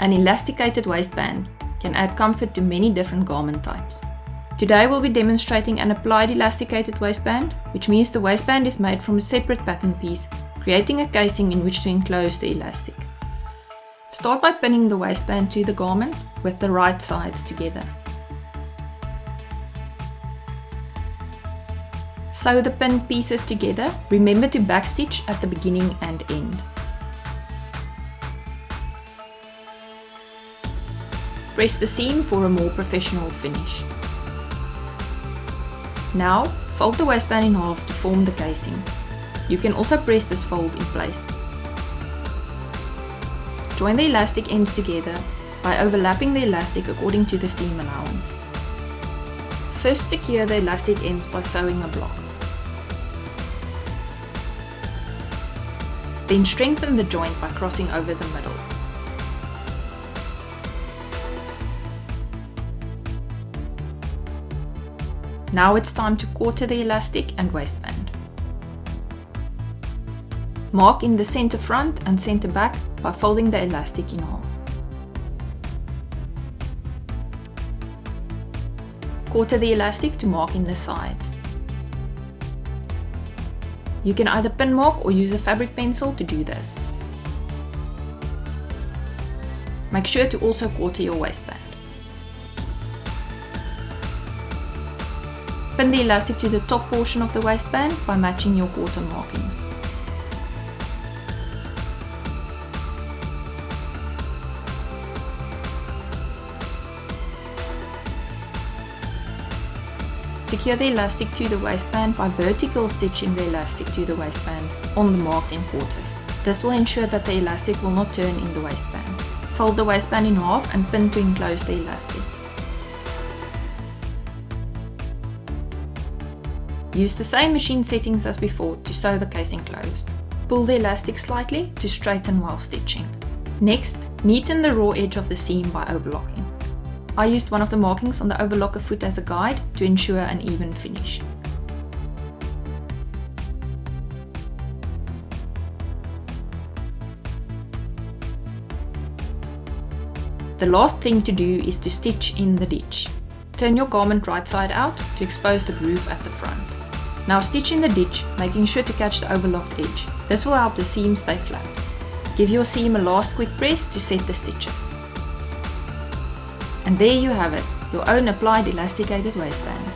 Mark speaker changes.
Speaker 1: An elasticated waistband can add comfort to many different garment types. Today we'll be demonstrating an applied elasticated waistband, which means the waistband is made from a separate pattern piece, creating a casing in which to enclose the elastic. Start by pinning the waistband to the garment with the right sides together. Sew the pinned pieces together. Remember to backstitch at the beginning and end. Press the seam for a more professional finish. Now, fold the waistband in half to form the casing. You can also press this fold in place. Join the elastic ends together by overlapping the elastic according to the seam allowance. First, secure the elastic ends by sewing a block. Then strengthen the joint by crossing over the middle. Now it's time to quarter the elastic and waistband. Mark in the center front and center back by folding the elastic in half. Quarter the elastic to mark in the sides. You can either pin mark or use a fabric pencil to do this. Make sure to also quarter your waistband. Pin the elastic to the top portion of the waistband by matching your quarter markings. Secure the elastic to the waistband by vertical stitching the elastic to the waistband on the marked end quarters. This will ensure that the elastic will not turn in the waistband. Fold the waistband in half and pin to enclose the elastic. Use the same machine settings as before to sew the casing closed. Pull the elastic slightly to straighten while stitching. Next, neaten the raw edge of the seam by overlocking. I used one of the markings on the overlocker foot as a guide to ensure an even finish. The last thing to do is to stitch in the ditch. Turn your garment right side out to expose the groove at the front. Now stitch in the ditch, making sure to catch the overlocked edge. This will help the seam stay flat. Give your seam a last quick press to set the stitches. And there you have it, your own applied elasticated waistband.